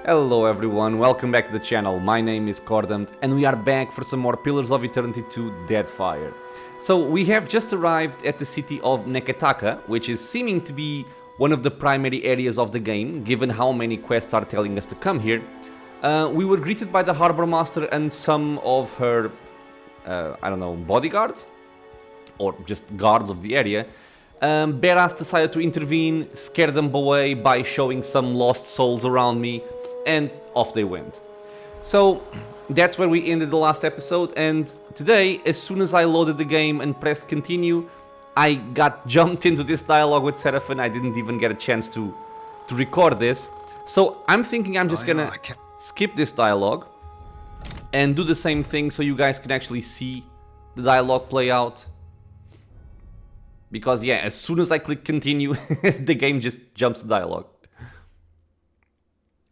Hello everyone, welcome back to the channel. My name is Cordant and we are back for some more Pillars of Eternity 2 Deadfire. So we have just arrived at the city of Neketaka, which is seeming to be one of the primary areas of the game, given how many quests are telling us to come here. We were greeted by the harbormaster and some of her, I don't know, bodyguards? Or just guards of the area. Berath decided to intervene, scare them away by showing some lost souls around me, and off they went. So that's where we ended the last episode, and today, as soon as I loaded the game and pressed continue, I got jumped into this dialogue with Seraphine. I didn't even get a chance to record this. So I'm thinking I'm just gonna skip this dialogue and do the same thing so you guys can actually see the dialogue play out. Because yeah, as soon as I click continue, the game just jumps to dialogue.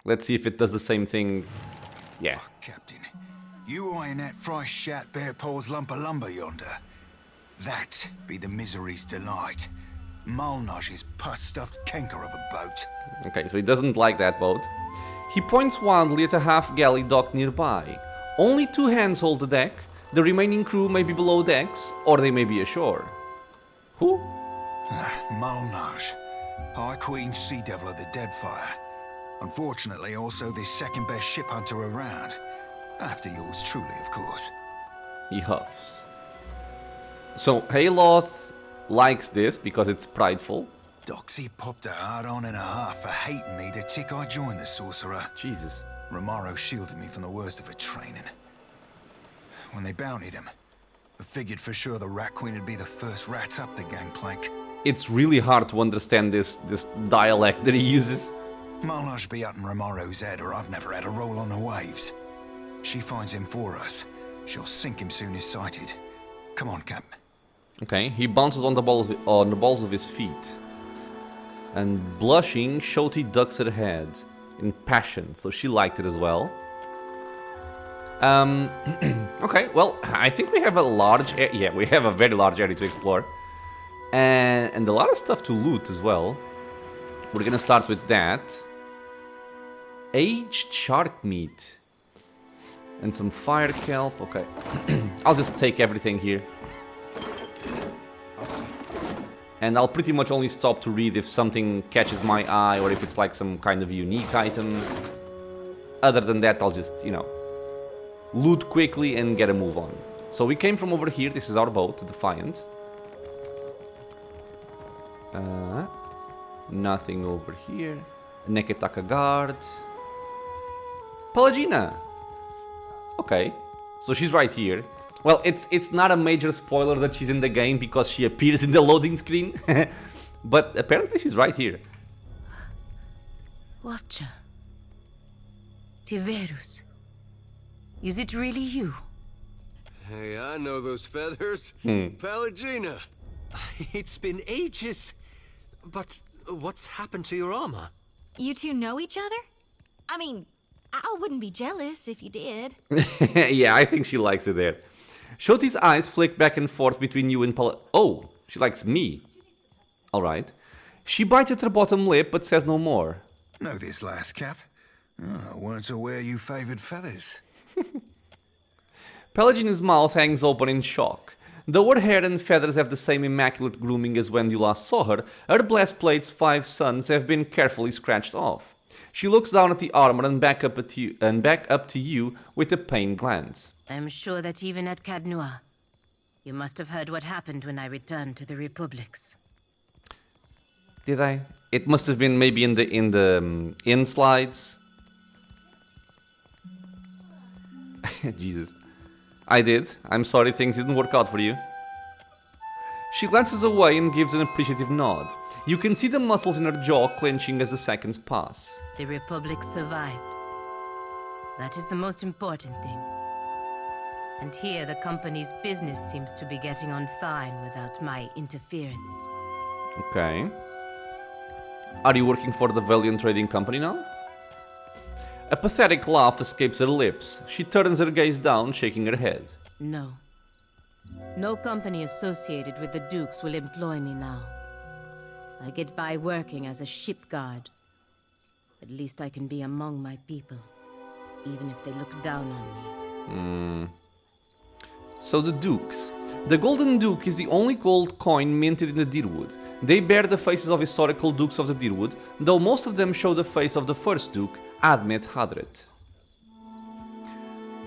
Let's see if it does the same thing. Yeah. Oh, Captain, you eyeing that fresh shat bare paws lump of lumber yonder? That be the misery's delight. Malnage's pus-stuffed canker of a boat. Okay, so he doesn't like that boat. He points wildly at a half-galley docked nearby. Only two hands hold the deck. The remaining crew may be below decks, or they may be ashore. Who? Malnage, High Queen Sea Devil of the Deadfire. Unfortunately, also the second best ship hunter around. After yours truly, of course. He huffs. So, Hayloth likes this because it's prideful. Doxy popped a hard on and a half for hating me the tick I joined the sorcerer. Jesus. Romaro shielded me from the worst of her training. When they bountied him, I figured for sure the Rat Queen would be the first rats up the gangplank. It's really hard to understand this dialect that he uses. Malnage be up in Romaro's head, or I've never had a roll on the waves. She finds him for us. She'll sink him soon as sighted. Come on, Cap. Okay, he bounces on the balls of his feet. And blushing, Shoti ducks her head in passion, so she liked it as well. Okay, well, I think we have a large area. Yeah, we have a very large area to explore. And a lot of stuff to loot as well. We're gonna start with that. Aged shark meat. And some fire kelp. Okay. I'll just take everything here. And I'll pretty much only stop to read if something catches my eye or if it's like some kind of unique item. Other than that, I'll just, you know, loot quickly and get a move on. So we came from over here. This is our boat, the Defiant. Nothing over here. Neketaka guard. Palagina. Okay, so she's right here. Well, it's not a major spoiler that she's in the game because she appears in the loading screen. But apparently she's right here. Watcher. Tiverus. Is it really you? Hey, I know those feathers. Palagina. It's been ages. But what's happened to your armor? You two know each other? I mean, I wouldn't be jealous if you did. Yeah, I think she likes it there. Shoti's eyes flick back and forth between you and Oh, she likes me. Alright. She bites at her bottom lip but says no more. Know this last, Cap? Oh, weren't aware you favoured feathers. Palagina's mouth hangs open in shock. Though her hair and feathers have the same immaculate grooming as when you last saw her, her breastplate's 5 suns have been carefully scratched off. She looks down at the armor and back up to you with a pained glance. I'm sure that even at Cadnois, you must have heard what happened when I returned to the Republics. Did I? It must have been maybe in the in slides. Jesus. I did. I'm sorry things didn't work out for you. She glances away and gives an appreciative nod. You can see the muscles in her jaw clenching as the seconds pass. The Republic survived. That is the most important thing. And here the company's business seems to be getting on fine without my interference. Okay. Are you working for the Valiant Trading Company now? A pathetic laugh escapes her lips. She turns her gaze down, shaking her head. No. No company associated with the Dukes will employ me now. I get by working as a ship guard. At least I can be among my people, even if they look down on me. So the Dukes. The Golden Duke is the only gold coin minted in the Deerwood. They bear the faces of historical Dukes of the Deerwood, though most of them show the face of the first Duke, Admet Hadret.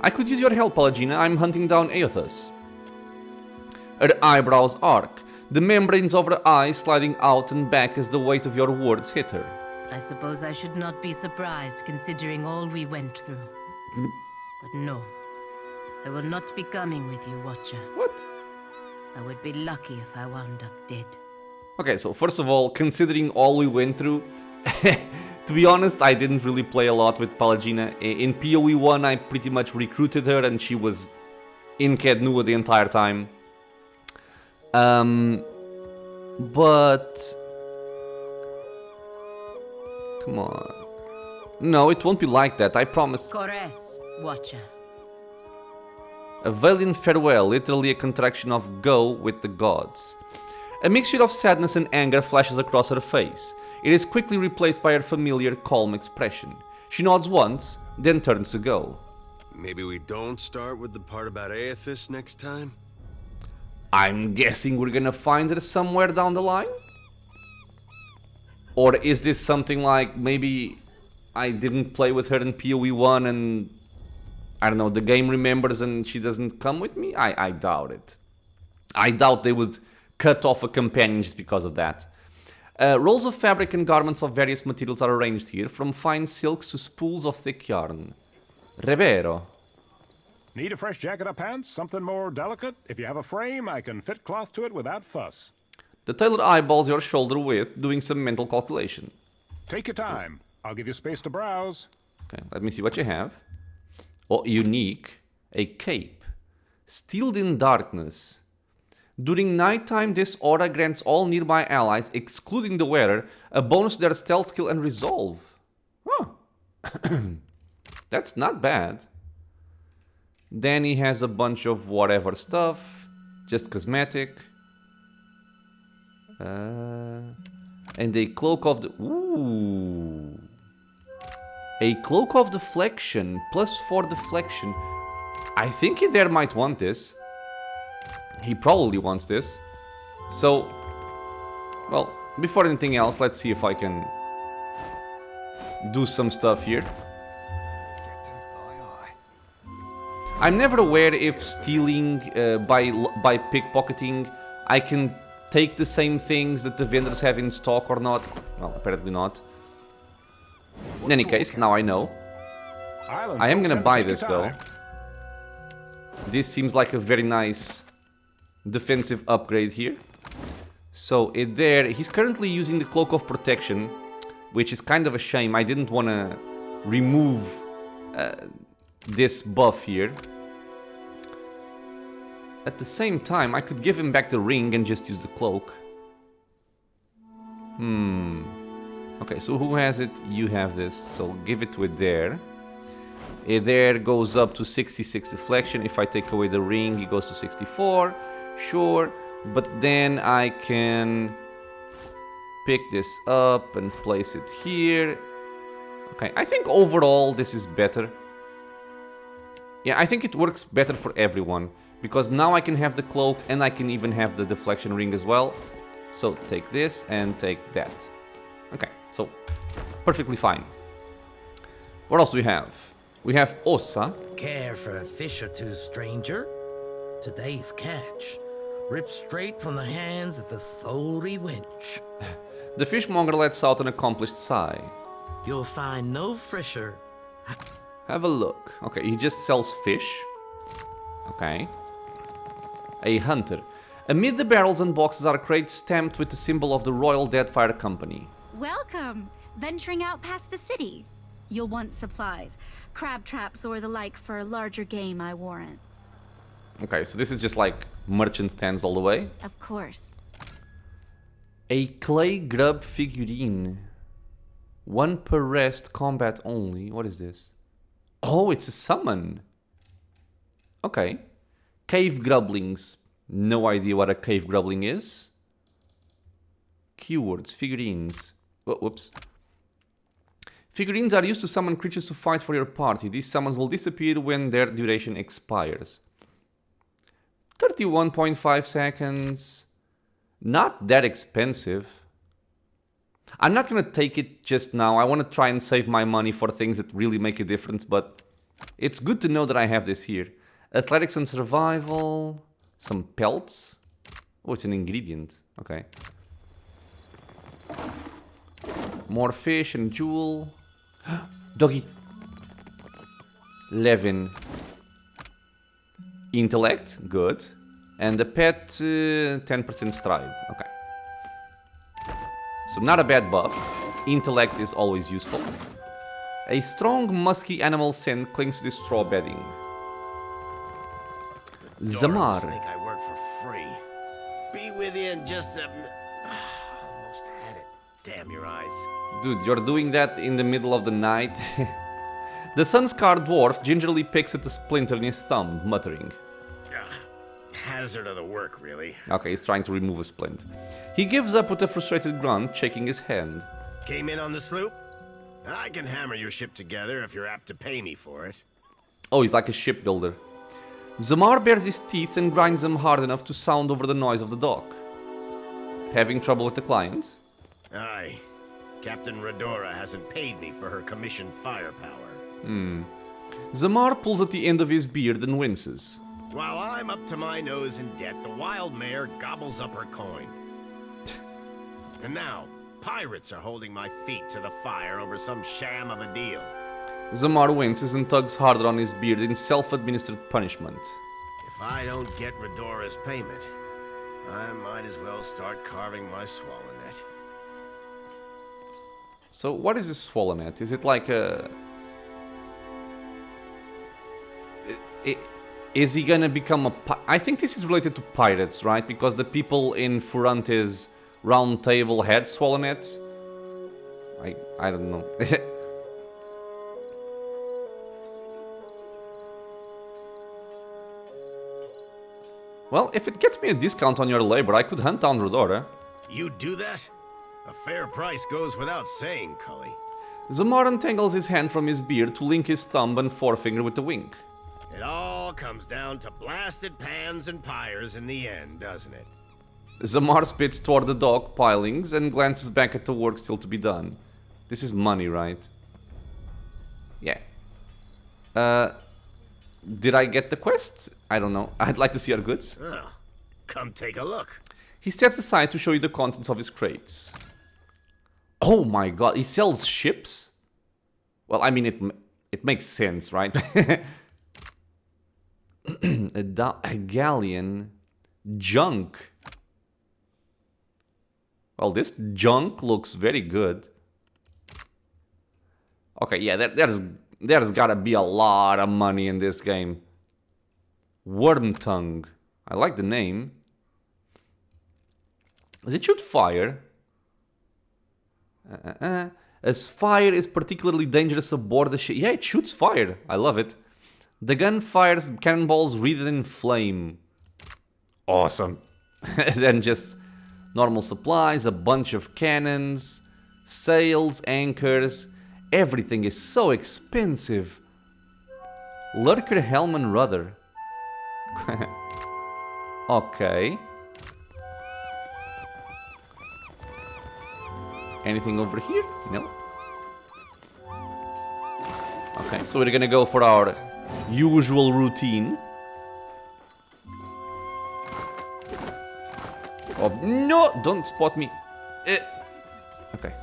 I could use your help, Palagina. I'm hunting down Aothas. Her eyebrows arc, the membranes of her eyes sliding out and back as the weight of your words hit her. I suppose I should not be surprised, considering all we went through. But no, I will not be coming with you, Watcher. What? I would be lucky if I wound up dead. Okay, so first of all, considering all we went through, to be honest, I didn't really play a lot with Palagina. In PoE1, I pretty much recruited her and she was in Kednua the entire time. But... Come on. No, it won't be like that, I promise. Kores, Watcher. A valiant farewell, literally a contraction of go with the gods. A mixture of sadness and anger flashes across her face. It is quickly replaced by her familiar, calm expression. She nods once, then turns to go. Maybe we don't start with the part about Aothas next time? I'm guessing we're gonna find her somewhere down the line? Or is this something like maybe I didn't play with her in PoE1 and I don't know, the game remembers and she doesn't come with me? I doubt it. I doubt they would cut off a companion just because of that. Rolls of fabric and garments of various materials are arranged here, from fine silks to spools of thick yarn. Revero. Need a fresh jacket or pants? Something more delicate? If you have a frame, I can fit cloth to it without fuss. The tailor eyeballs your shoulder width, doing some mental calculation. Take your time. I'll give you space to browse. Okay, let me see what you have. Oh, unique. A cape. Steeled in darkness. During nighttime, this aura grants all nearby allies, excluding the wearer, a bonus to their stealth skill and resolve. Huh. That's not bad. Then he has a bunch of whatever stuff. Just cosmetic. And a cloak of the... Ooh. A cloak of deflection. +4 deflection. I think he there might want this. He probably wants this. So, well, before anything else, let's see if I can do some stuff here. I'm never aware if stealing by pickpocketing, I can take the same things that the vendors have in stock or not. Well, apparently not. In any case, now I know. I am gonna buy this though. This seems like a very nice defensive upgrade here. So he's currently using the Cloak of Protection, which is kind of a shame. I didn't want to remove this buff here. At the same time, I could give him back the ring and just use the cloak. Okay, so who has it? You have this, so give it to it there. There goes up to 66 deflection. If I take away the ring, he goes to 64. Sure, but then I can pick this up and place it here. Okay, I think overall this is better. Yeah, I think it works better for everyone, because now I can have the cloak and I can even have the deflection ring as well. So take this and take that. Okay, so perfectly fine. What else do we have? We have Osa. Care for a fish or two, stranger? Today's catch, ripped straight from the hands of the salty wench. The fishmonger lets out an accomplished sigh. You'll find no fresher. Have a look. Okay, he just sells fish. Okay. A hunter. Amid the barrels and boxes are crates stamped with the symbol of the Royal Deadfire Company. Welcome! Venturing out past the city. You'll want supplies, crab traps or the like for larger game, I warrant. Okay, so this is just like merchant stands all the way. Of course. A clay grub figurine. 1 per rest, combat only. What is this? Oh, it's a summon. Okay. Cave grublings. No idea what a cave grubbling is. Keywords, figurines. Oh, whoops. Figurines are used to summon creatures to fight for your party. These summons will disappear when their duration expires. 31.5 seconds. Not that expensive. I'm not gonna take it just now. I want to try and save my money for things that really make a difference, but it's good to know that I have this here. Athletics and survival. Some pelts. Oh, it's an ingredient. Okay. More fish and jewel. Doggy. Levin. Intellect. Good. And the pet, 10% stride. Okay. So not a bad buff. Intellect is always useful. A strong, musky animal scent clings to the straw bedding. Zamar. Think I work for free. Be with you in just a... Almost had it. Damn your eyes. Dude, you're doing that in the middle of the night? The sun-scarred dwarf gingerly picks at a splinter in his thumb, muttering. Hazard of the work, really. Okay, he's trying to remove a splint. He gives up with a frustrated grunt, shaking his hand. Came in on the sloop? I can hammer your ship together if you're apt to pay me for it. Oh, he's like a shipbuilder. Zamar bares his teeth and grinds them hard enough to sound over the noise of the dock. Having trouble with the client? Aye. Captain Redora hasn't paid me for her commissioned firepower. Zamar pulls at the end of his beard and winces. While I'm up to my nose in debt, the wild mare gobbles up her coin. And now, pirates are holding my feet to the fire over some sham of a deal. Zamar winces and tugs harder on his beard in self-administered punishment. If I don't get Redora's payment, I might as well start carving my swallow-net. So what is this swallow-net? Is it like a... Is he gonna become a... I think this is related to pirates, right? Because the people in Furante's round table had swallow nets. I don't know. Well, if it gets me a discount on your labor, I could hunt down Redora. You do that? A fair price goes without saying, Cully. Zamar untangles his hand from his beard to link his thumb and forefinger with a wink. It all comes down to blasted pans and pyres in the end, doesn't it? Zamar spits toward the dock pilings and glances back at the work still to be done. This is money, right? Yeah. Did I get the quest? I don't know. I'd like to see our goods. Oh, come take a look. He steps aside to show you the contents of his crates. Oh my god, he sells ships? Well, I mean, it makes sense, right? A galleon. Junk. Well, this junk looks very good. Okay, yeah, there's gotta be a lot of money in this game. Wormtongue. I like the name. Does it shoot fire? As fire is particularly dangerous aboard the ship. Yeah, it shoots fire. I love it. The gun fires cannonballs wreathed in flame. Awesome. Then just normal supplies, a bunch of cannons, sails, anchors. Everything is so expensive. Lurker, helm, and rudder. Okay. Anything over here? No. Okay, so we're gonna go for our usual routine. Oh, no! Don't spot me. Okay.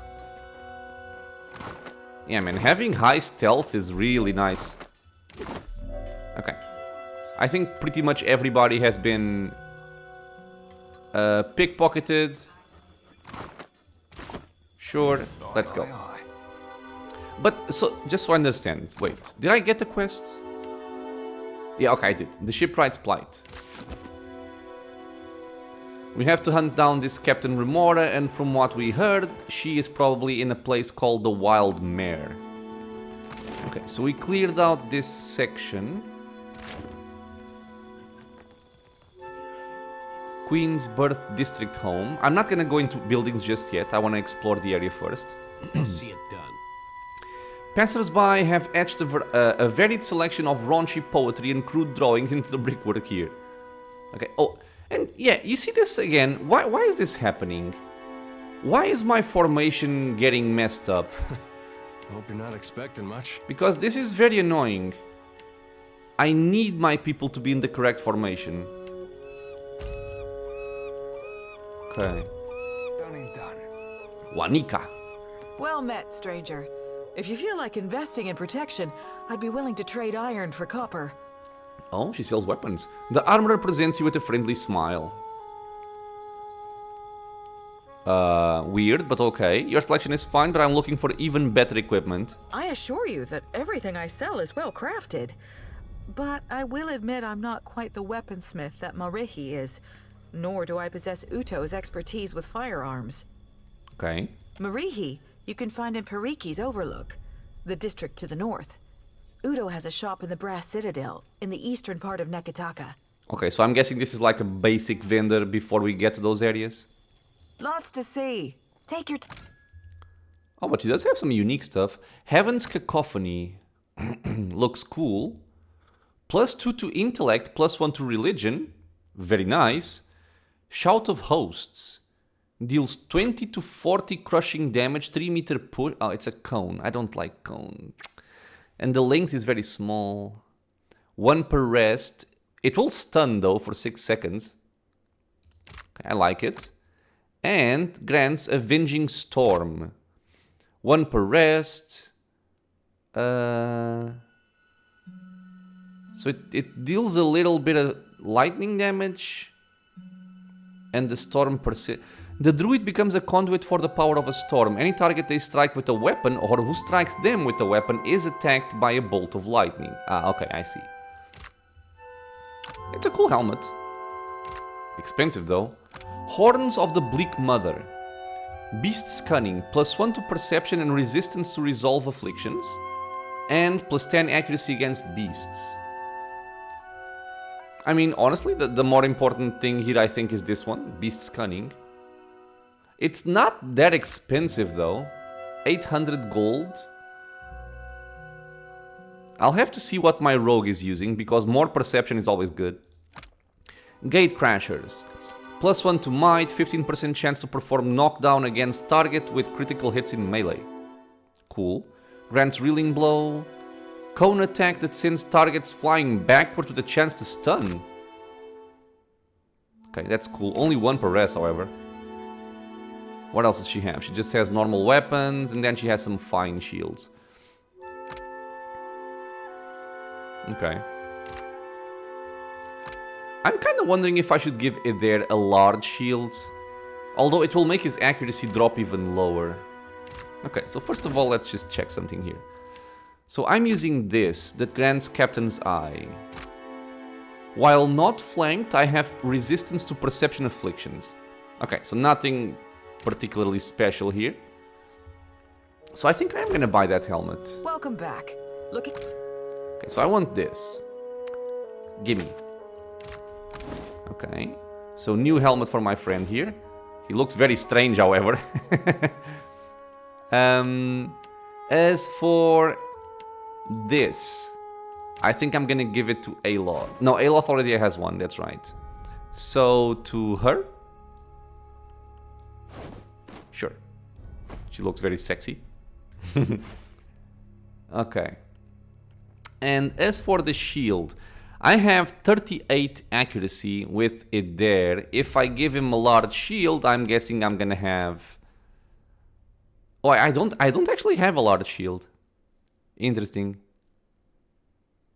Yeah, man, having high stealth is really nice. Okay. I think pretty much everybody has been pickpocketed. Sure, let's go. But, so, just so I understand, wait, did I get the quest? Yeah, okay, I did. The shipwright's plight. We have to hunt down this Captain Remora, and from what we heard, she is probably in a place called the Wild Mare. Okay, so we cleared out this section. Queen's Berth District Home. I'm not gonna go into buildings just yet. I want to explore the area first. I'll see it done. Passers-by have etched a varied selection of raunchy poetry and crude drawings into the brickwork here. Okay, oh, and yeah, you see this again. Why is this happening? Why is my formation getting messed up? Hope you're not expecting much. Because this is very annoying. I need my people to be in the correct formation. Okay. Done and done. Wanika. Well met, stranger. If you feel like investing in protection, I'd be willing to trade iron for copper. Oh, she sells weapons. The armorer presents you with a friendly smile. Weird, but okay. Your selection is fine, but I'm looking for even better equipment. I assure you that everything I sell is well crafted. But I will admit I'm not quite the weaponsmith that Mare is, nor do I possess Uto's expertise with firearms. Okay. Mare you can find in Pariki's Overlook, the district to the north. Uto has a shop in the Brass Citadel, in the eastern part of Neketaka. Okay, so I'm guessing this is like a basic vendor before we get to those areas. Lots to see. Take your Oh, but she does have some unique stuff. Heaven's Cacophony looks cool. +2 to intellect, +1 to religion. Very nice. Shout of Hosts. Deals 20 to 40 crushing damage, 3-meter push. Oh, it's a cone. I don't like cone. And the length is very small. 1 per rest. It will stun though for 6 seconds. Okay, I like it. And grants Avenging Storm. 1 per rest. So it deals a little bit of lightning damage. And the storm persists. The druid becomes a conduit for the power of a storm. Any target they strike with a weapon or who strikes them with a weapon is attacked by a bolt of lightning. Ah, okay, I see. It's a cool helmet. Expensive though. Horns of the Bleak Mother. Beast's Cunning, +1 to perception and resistance to resolve afflictions. And +10 accuracy against beasts. I mean, honestly, the more important thing here I think is this one, Beast's Cunning. It's not that expensive though. 800 gold. I'll have to see what my rogue is using, because more perception is always good. Gate Crashers. +1 to might, 15% chance to perform knockdown against target with critical hits in melee. Cool. Grants Reeling Blow. Cone attack that sends targets flying backward with a chance to stun. Okay, that's cool. Only 1 per rest, however. What else does she have? She just has normal weapons, and then she has some fine shields. Okay. I'm kind of wondering if I should give Eder a large shield. Although it will make his accuracy drop even lower. Okay, so first of all, let's just check something here. So I'm using this, that grants Captain's Eye. While not flanked, I have resistance to perception afflictions. Okay, so nothing particularly special here. So I think I'm gonna buy that helmet. Welcome back. Okay, so I want this. Gimme. Okay, so new helmet for my friend here. He looks very strange, however. As for this, I think I'm gonna give it to Aloth. No, Aloth already has one, that's right. So, to her? Sure. She looks very sexy. Okay. And as for the shield, I have 38 accuracy with it there. If I give him a large shield, I'm guessing I'm gonna have... Oh, I don't actually have a large shield. Interesting.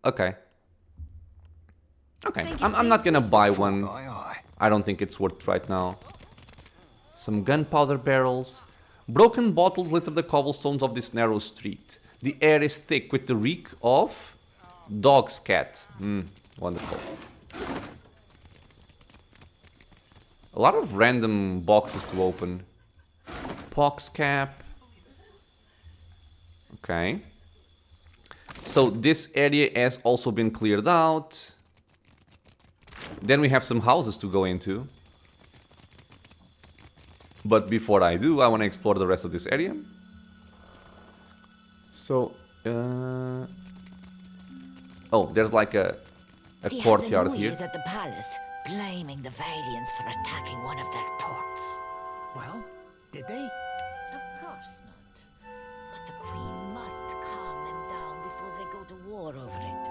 Okay. Okay, I'm not gonna buy one. I don't think it's worth right now. Some gunpowder barrels. Broken bottles litter the cobblestones of this narrow street. The air is thick with the reek of dog's cat. Wonderful. A lot of random boxes to open. Pox cap. Okay. So this area has also been cleared out. Then we have some houses to go into. But before I do, I want to explore the rest of this area. So Oh, there's like a courtyard here. Is at the palace, blaming the Valiants for attacking one of their ports. Well, did they? Of course not. But the Queen must calm them down before they go to war over it.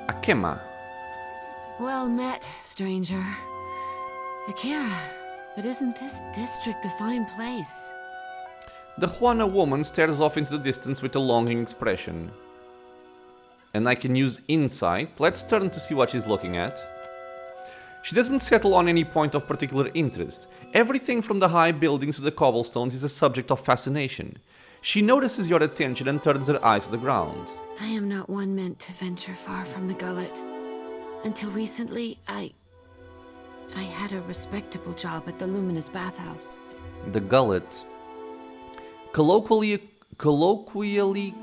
Akema. Well met, stranger. Akara, but isn't this district a fine place? The Juana woman stares off into the distance with a longing expression. And I can use insight. Let's turn to see what she's looking at. She doesn't settle on any point of particular interest. Everything from the high buildings to the cobblestones is a subject of fascination. She notices your attention and turns her eyes to the ground. I am not one meant to venture far from the gullet. Until recently, I had a respectable job at the Luminous Bathhouse. The Gullet. Colloquially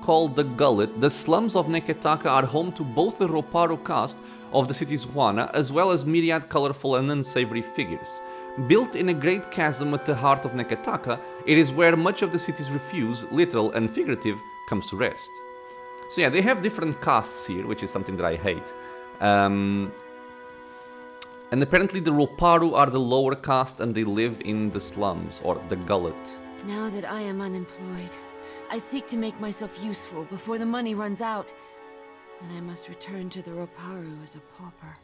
called the Gullet, the slums of Neketaka are home to both the Roparu caste of the city's Juana, as well as myriad colorful and unsavory figures. Built in a great chasm at the heart of Neketaka, it is where much of the city's refuse, literal and figurative, comes to rest. So yeah, they have different castes here, which is something that I hate. And apparently the Roparu are the lower caste and they live in the slums, or the Gullet. Now that I am unemployed, I seek to make myself useful before the money runs out. And I must return to the Roparu as a pauper.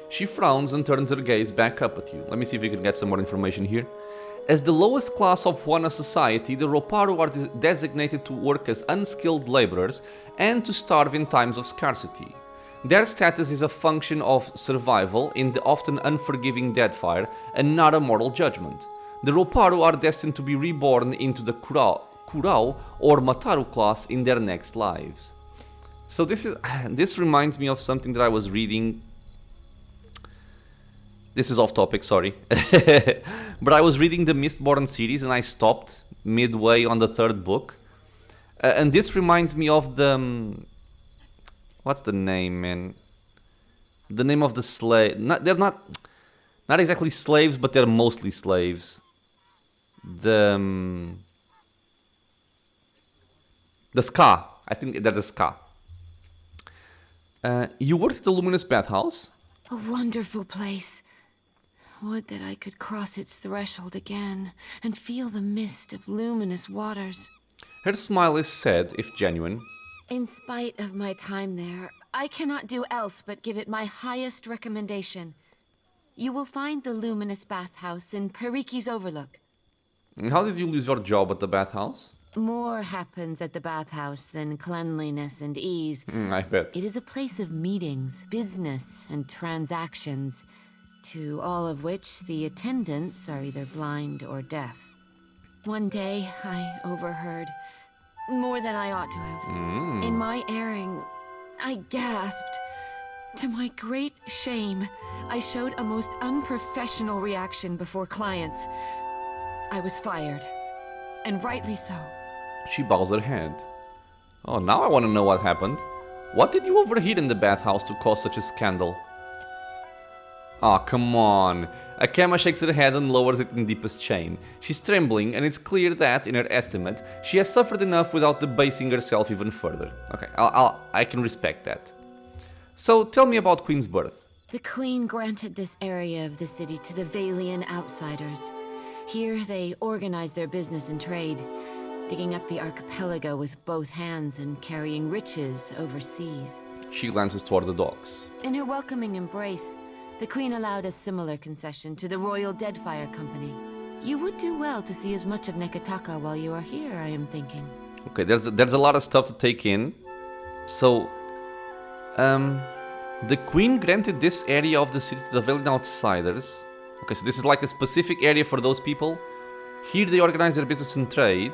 She frowns and turns her gaze back up at you. Let me see if we can get some more information here. As the lowest class of Juana society, the Roparu are designated to work as unskilled laborers and to starve in times of scarcity. Their status is a function of survival in the often unforgiving Deadfire and not a moral judgment. The Roparu are destined to be reborn into the Kurao or Mataru class in their next lives. So this reminds me of something that I was reading. This is off topic, sorry. But I was reading the Mistborn series and I stopped midway on the third book. And this reminds me of the... what's the name, man? The name of the slave... they're not exactly slaves, but they're mostly slaves. The Ska. I think they're the Ska. You worked at the Luminous Bathhouse? A wonderful place. Would that I could cross its threshold again and feel the mist of luminous waters. Her smile is sad, if genuine. In spite of my time there, I cannot do else but give it my highest recommendation. You will find the Luminous Bathhouse in Periki's Overlook. How did you lose your job at the bathhouse? More happens at the bathhouse than cleanliness and ease. I bet. It is a place of meetings, business, and transactions, to all of which the attendants are either blind or deaf. One day, I overheard more than I ought to have. In my airing, I gasped. To my great shame, I showed a most unprofessional reaction before clients. I was fired, and rightly so. She bows her head. Oh, now I want to know what happened. What did you overheat in the bathhouse to cause such a scandal? Ah, come on. Akema shakes her head and lowers it in deepest shame. She's trembling, and it's clear that, in her estimate, she has suffered enough without debasing herself even further. Okay, I can respect that. So, tell me about Queen's Berth. The Queen granted this area of the city to the Valiant outsiders. Here, they organized their business and trade, digging up the archipelago with both hands and carrying riches overseas. She glances toward the docks. In her welcoming embrace, the Queen allowed a similar concession to the Royal Deadfire Company. You would do well to see as much of Neketaka while you are here, I am thinking. Okay, there's a lot of stuff to take in. So, the Queen granted this area of the city to the Valiant outsiders. Okay, so this is like a specific area for those people. Here they organize their business and trade.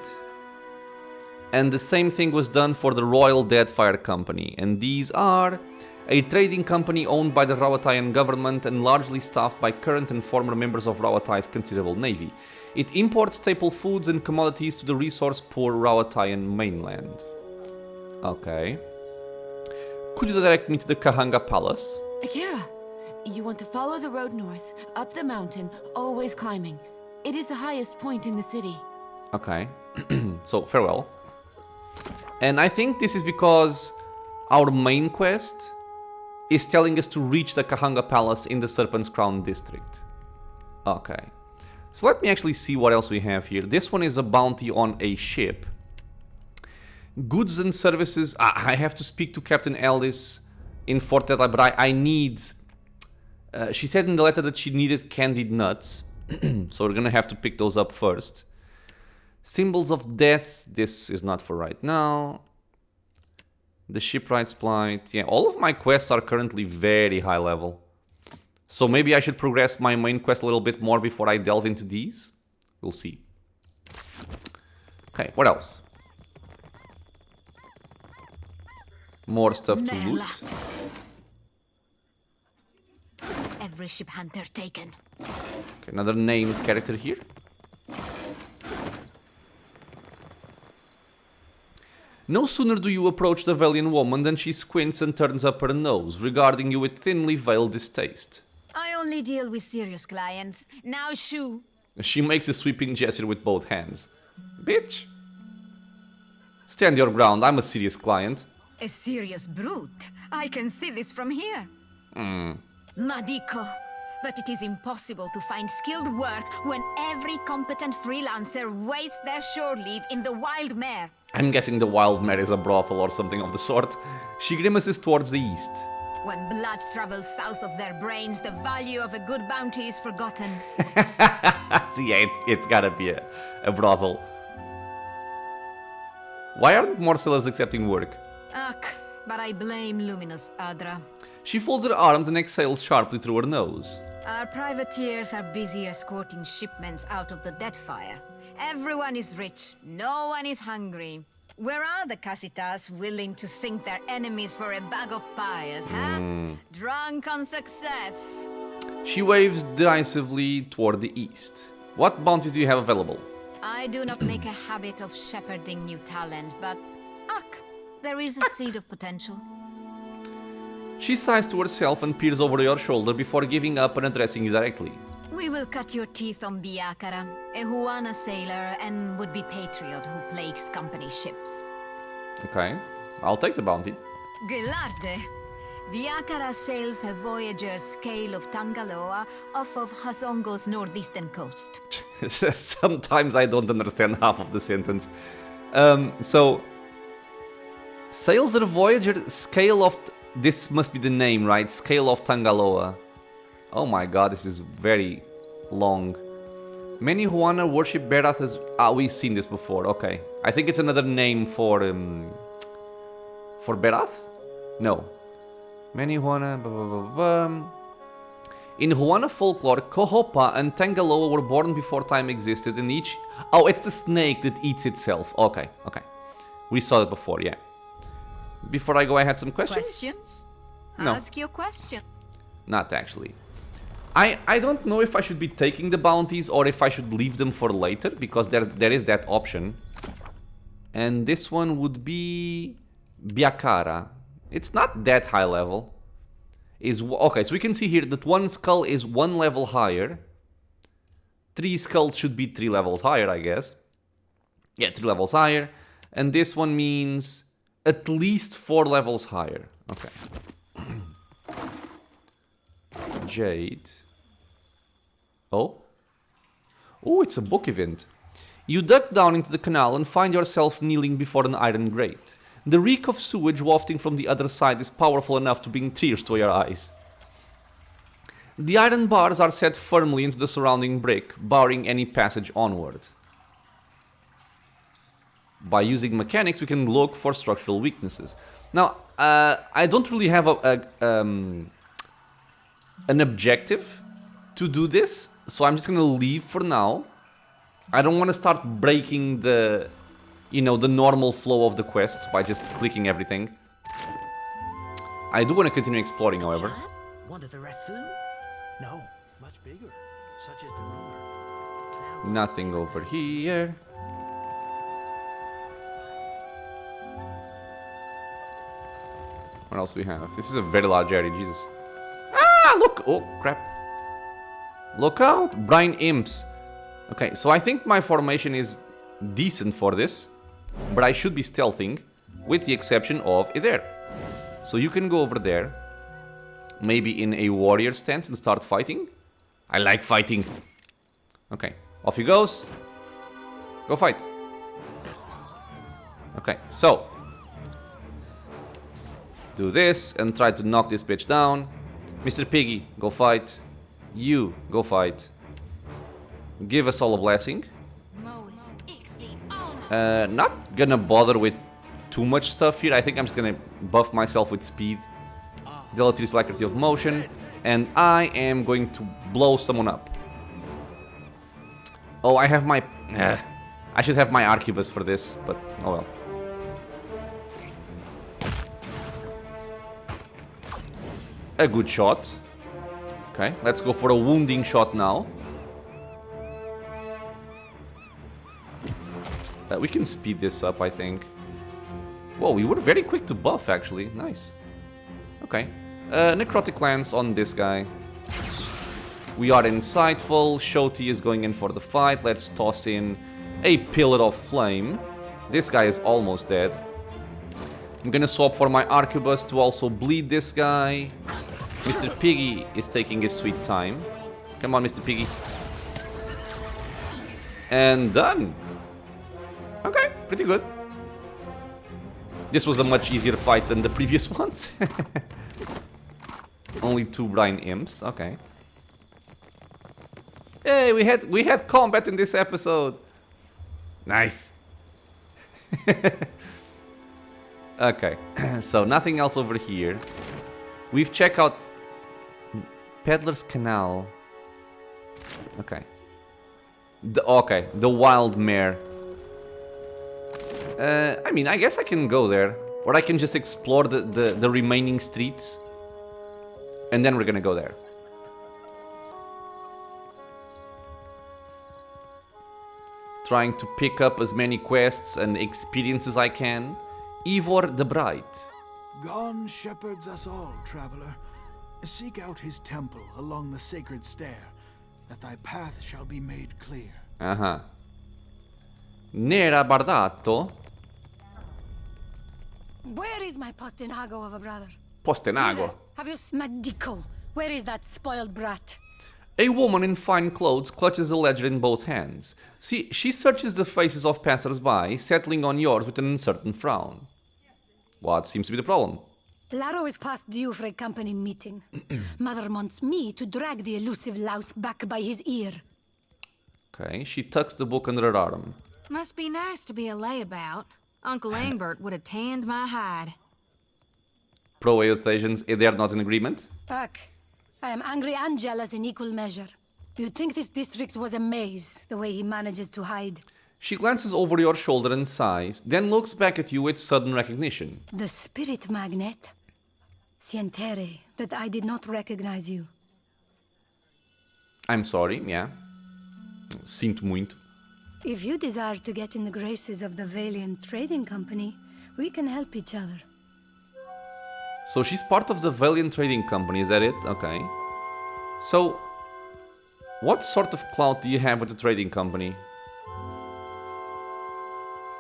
And the same thing was done for the Royal Deadfire Company. And these are a trading company owned by the Rawatayan government and largely staffed by current and former members of Rawatai's considerable navy. It imports staple foods and commodities to the resource-poor Rawatayan mainland. Okay. Could you direct me to the Kahanga Palace? Akara, you want to follow the road north, up the mountain, always climbing. It is the highest point in the city. Okay. So, farewell. And I think this is because our main quest is telling us to reach the Kahanga Palace in the Serpent's Crown district. Okay. So let me actually see what else we have here. This one is a bounty on a ship. Goods and services. I have to speak to Captain Ellis in Fort Deadeye, but I need... she said in the letter that she needed candied nuts. So we're gonna have to pick those up first. Symbols of death. This is not for right now. The shipwright's plight. Yeah, all of my quests are currently very high level. So maybe I should progress my main quest a little bit more before I delve into these. We'll see. Okay, what else? More stuff to loot. Every ship hunter taken. Okay, another named character here. No sooner do you approach the Valiant Woman than she squints and turns up her nose, regarding you with thinly veiled distaste. I only deal with serious clients. Now shoo. She makes a sweeping gesture with both hands. Bitch. Stand your ground, I'm a serious client. A serious brute. I can see this from here. Hmm. Madiko. But it is impossible to find skilled work when every competent freelancer wastes their shore leave in the Wild Mare. I'm guessing the Wild Mare is a brothel or something of the sort. She grimaces towards the east. When blood travels south of their brains, the value of a good bounty is forgotten. So yeah, it's gotta be a brothel. Why aren't more sellers accepting work? Ugh, but I blame Luminous Adra. She folds her arms and exhales sharply through her nose. Our privateers are busy escorting shipments out of the Deadfire. Everyone is rich, no one is hungry. Where are the Casitas willing to sink their enemies for a bag of pies, huh? Drunk on success. She waves derisively toward the east. What bounties do you have available? I do not make a habit of shepherding new talent, but there is a seed of potential. She sighs to herself and peers over your shoulder before giving up and addressing you directly. We will cut your teeth on Akara, a Huana sailor and would-be patriot who plagues company ships. Okay, I'll take the bounty. Gelarde! Akara sails a voyager's scale of Tangaloa off of Hazongo's northeastern coast. Sometimes I don't understand half of the sentence. So, sails a voyager scale of... This must be the name, right? Scale of Tangaloa. Oh my god, this is very long. Many Huana worship Berath as... we've seen this before, okay. I think it's another name for Berath? No. Many Huana... Blah, blah, blah, blah. In Huana folklore, Kohopa and Tangaloa were born before time existed and each... Oh, it's the snake that eats itself. Okay, okay. We saw it before, yeah. Before I go, I had some questions. Questions? No. Ask your question. Not actually. I don't know if I should be taking the bounties or if I should leave them for later, because there is that option. And this one would be Akara. It's not that high level. Okay, so we can see here that one skull is 1 level higher. 3 skulls should be 3 levels higher, I guess. Yeah, 3 levels higher. And this one means at least 4 levels higher. Okay. Jade. Oh? Oh, it's a book event. You duck down into the canal and find yourself kneeling before an iron grate. The reek of sewage wafting from the other side is powerful enough to bring tears to your eyes. The iron bars are set firmly into the surrounding brick, barring any passage onward. By using mechanics, we can look for structural weaknesses. Now, I don't really have an objective to do this, so I'm just gonna leave for now. I don't want to start breaking the, the normal flow of the quests by just clicking everything. I do want to continue exploring, however. One of the raccoon? No, much bigger. Such is the rumor. Nothing over here. What else do we have? This is a very large area, Jesus. Ah, look! Oh, crap. Look out! Brine imps. Okay, so I think my formation is decent for this, but I should be stealthing. with the exception of there. So you can go over there, maybe in a warrior stance and start fighting. I like fighting. Okay, off he goes. Go fight. Okay, so do this and try to knock this bitch down. Mr. Piggy, go fight. You, go fight. Give us all a blessing. Not gonna bother with too much stuff here. I think I'm just gonna buff myself with speed. Delete is alacrity of motion. And I am going to blow someone up. Oh, I have my... I should have my arquebus for this, but oh well. A good shot. Okay, let's go for a wounding shot now. We can speed this up, I think. Whoa, we were very quick to buff, actually. Nice. Okay. Necrotic Lance on this guy. We are insightful. Shoti is going in for the fight. Let's toss in a Pillar of Flame. This guy is almost dead. I'm gonna swap for my Arquebus to also bleed this guy. Mr. Piggy is taking his sweet time. Come on, Mr. Piggy. And done. Okay, pretty good. This was a much easier fight than the previous ones. Only 2 Brine Imps, okay. Hey, we had combat in this episode. Nice. Okay, so nothing else over here. We've checked out Peddler's Canal. Okay. The Wild Mare. I mean, I guess I can go there. Or I can just explore the remaining streets. And then we're gonna go there. Trying to pick up as many quests and experiences as I can. Ivor the Bright. Gone shepherds us all, traveler. Seek out his temple along the sacred stair, that thy path shall be made clear. Uh-huh. Nera Bardato. Where is my Postinago of a brother? Postinago. Have you Smadico? Where is that spoiled brat? A woman in fine clothes clutches a ledger in both hands. See, she searches the faces of passers-by, settling on yours with an uncertain frown. What seems to be the problem? Laro is past due for a company meeting. Mother wants me to drag the elusive louse back by his ear. Okay, she tucks the book under her arm. Must be nice to be a layabout. Uncle Angbert would have tanned my hide. Pro-Eutasians, they are not in agreement? Fuck. I am angry and jealous in equal measure. You'd think this district was a maze, the way he manages to hide. She glances over your shoulder and sighs, then looks back at you with sudden recognition. The spirit magnet. Sientere, that I did not recognize you. I'm sorry, yeah. Sinto muito. If you desire to get in the graces of the Valiant Trading Company, we can help each other. So she's part of the Valiant Trading Company, is that it? Okay. So, what sort of clout do you have with the trading company?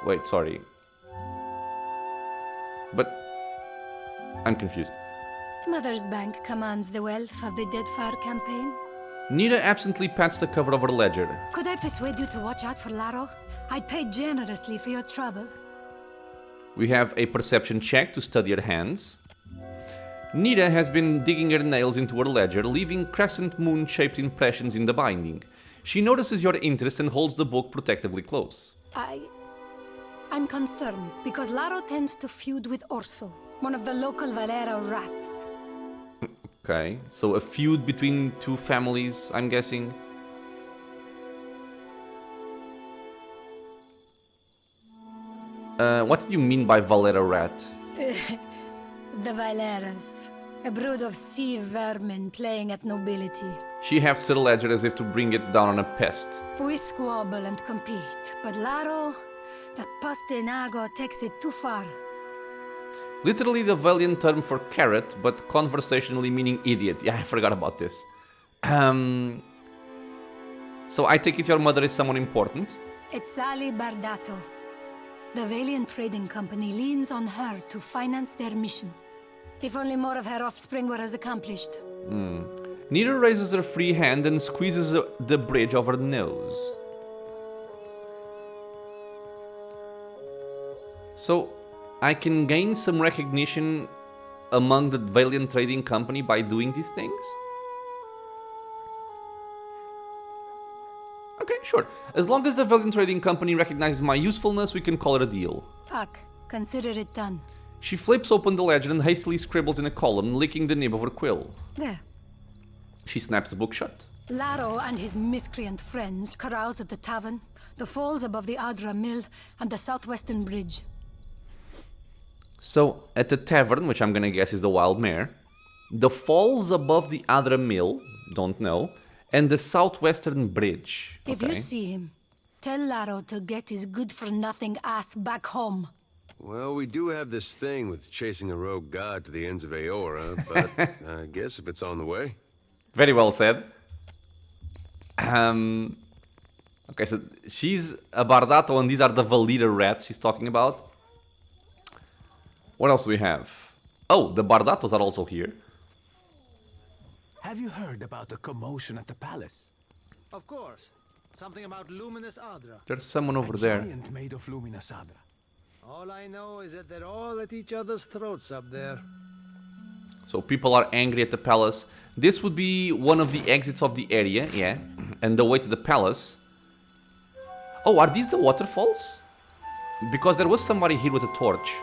Wait, sorry. But I'm confused. Mother's bank commands the wealth of the Deadfire campaign. Nita absently pats the cover of her ledger. Could I persuade you to watch out for Laro? I'd pay generously for your trouble. We have a perception check to study her hands. Nita has been digging her nails into her ledger, leaving crescent moon-shaped impressions in the binding. She notices your interest and holds the book protectively close. I'm concerned because Laro tends to feud with Orso, one of the local Valero rats. Okay, so a feud between two families, I'm guessing. What did you mean by Valero rat? The Valeras, a brood of sea vermin playing at nobility. She hefts her ledger as if to bring it down on a pest. We squabble and compete, but Laro, the Postinago, takes it too far. Literally the Valiant term for carrot, but conversationally meaning idiot. Yeah, I forgot about this. So I take it your mother is someone important? It's Sally Bardato. The Valiant Trading Company leans on her to finance their mission. If only more of her offspring were as accomplished. Nira raises her free hand and squeezes the bridge over the nose. So, I can gain some recognition among the Valiant Trading Company by doing these things? Okay, sure. As long as the Valiant Trading Company recognizes my usefulness, we can call it a deal. Fuck. Consider it done. She flips open the ledger and hastily scribbles in a column, licking the nib of her quill. There. She snaps the book shut. Laro and his miscreant friends carouse at the tavern, the falls above the Adra Mill, and the southwestern bridge. So, at the tavern, which I'm gonna guess is the Wild Mare, the falls above the Adra Mill, don't know, and the southwestern bridge. If you see him, tell Laro to get his good-for-nothing ass back home. Well, we do have this thing with chasing a rogue god to the ends of Aora, but I guess if it's on the way. Very well said. Okay, so she's a Bardato and these are the Valida rats she's talking about. What else do we have? Oh, the Bardatos are also here. Have you heard about the commotion at the palace? Of course. Something about luminous Adra. There's someone over A there. giant made of luminous Adra. All I know is that they're all at each other's throats up there. So people are angry at the palace. This would be one of the exits of the area, yeah. And the way to the palace. Oh, are these the waterfalls? Because there was somebody here with a torch.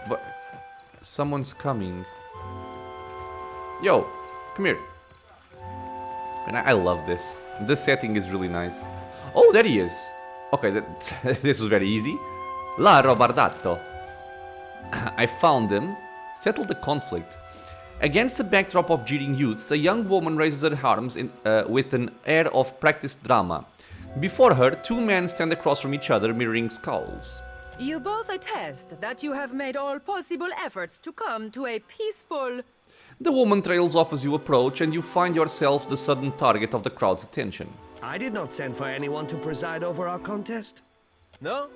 But someone's coming. Yo, come here. And I love this. This setting is really nice. Oh, there he is. Okay, this was very easy. Laro Bardato. I found him. Settled the conflict. Against the backdrop of jeering youths, a young woman raises her arms with an air of practiced drama. Before her, two men stand across from each other, mirroring skulls. You both attest that you have made all possible efforts to come to a peaceful... The woman trails off as you approach, and you find yourself the sudden target of the crowd's attention. I did not send for anyone to preside over our contest. No?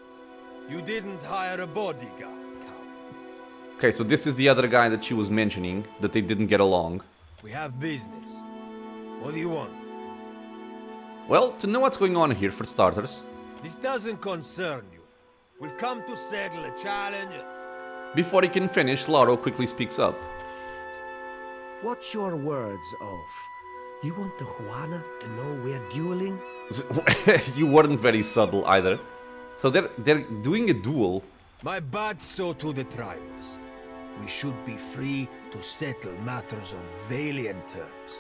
You didn't hire a bodyguard? Okay, so this is the other guy that she was mentioning, that they didn't get along. We have business. What do you want? Well, to know what's going on here, for starters. This doesn't concern you. We've come to settle a challenge. Before he can finish, Laro quickly speaks up. What's your words of? You want the Juana to know we're dueling? You weren't very subtle either. So they're doing a duel. My bad so to the tribals. We should be free to settle matters on Valiant terms.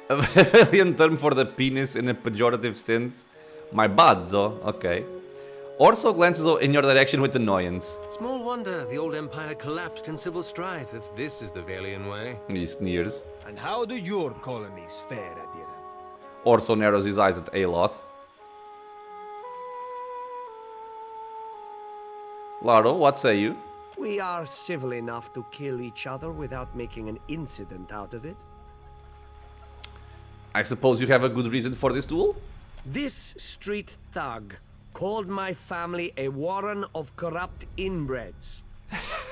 A Valiant term for the penis in a pejorative sense? My bazzo, okay. Orso glances in your direction with annoyance. Small wonder the old empire collapsed in civil strife if this is the Valiant way. He sneers. And how do your colonies fare, Adira? Orso narrows his eyes at Aloth. Laro, what say you? We are civil enough to kill each other without making an incident out of it. I suppose you have a good reason for this duel? This street thug called my family a warren of corrupt inbreds.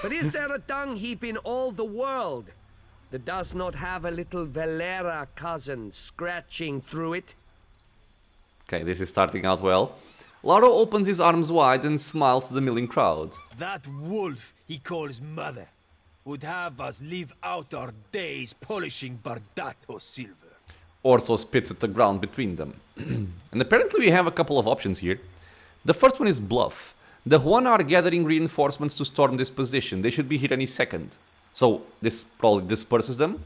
But is there a dung heap in all the world that does not have a little Valera cousin scratching through it? Okay, this is starting out well. Laro opens his arms wide and smiles to the milling crowd. That wolf he calls mother would have us live out our days polishing Bardato silver. Orso spits at the ground between them. And apparently we have a couple of options here. The first one is bluff. The Juana are gathering reinforcements to storm this position. They should be here any second. So this probably disperses them.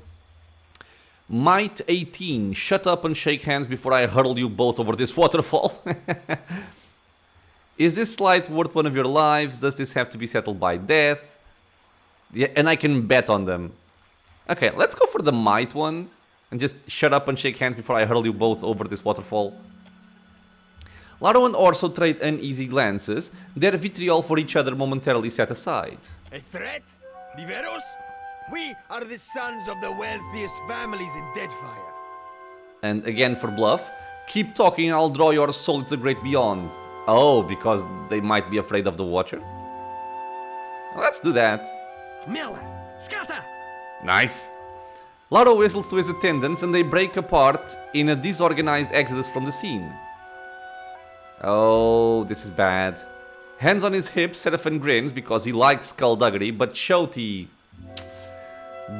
Might 18. Shut up and shake hands before I hurl you both over this waterfall. Is this slight worth one of your lives? Does this have to be settled by death? Yeah, and I can bet on them. Okay, let's go for the might one. And just shut up and shake hands before I hurl you both over this waterfall. Laro and Orso trade uneasy glances, their vitriol for each other momentarily set aside. A threat? Diveros? We are the sons of the wealthiest families in Deadfire. And again for bluff, Keep talking, I'll draw your soul to the great beyond. Oh, because they might be afraid of the Watcher? Let's do that. Miller, scatter! Nice. Laro whistles to his attendants and they break apart in a disorganized exodus from the scene. Oh, this is bad. Hands on his hips, Seraphim grins because he likes skullduggery, but Shoti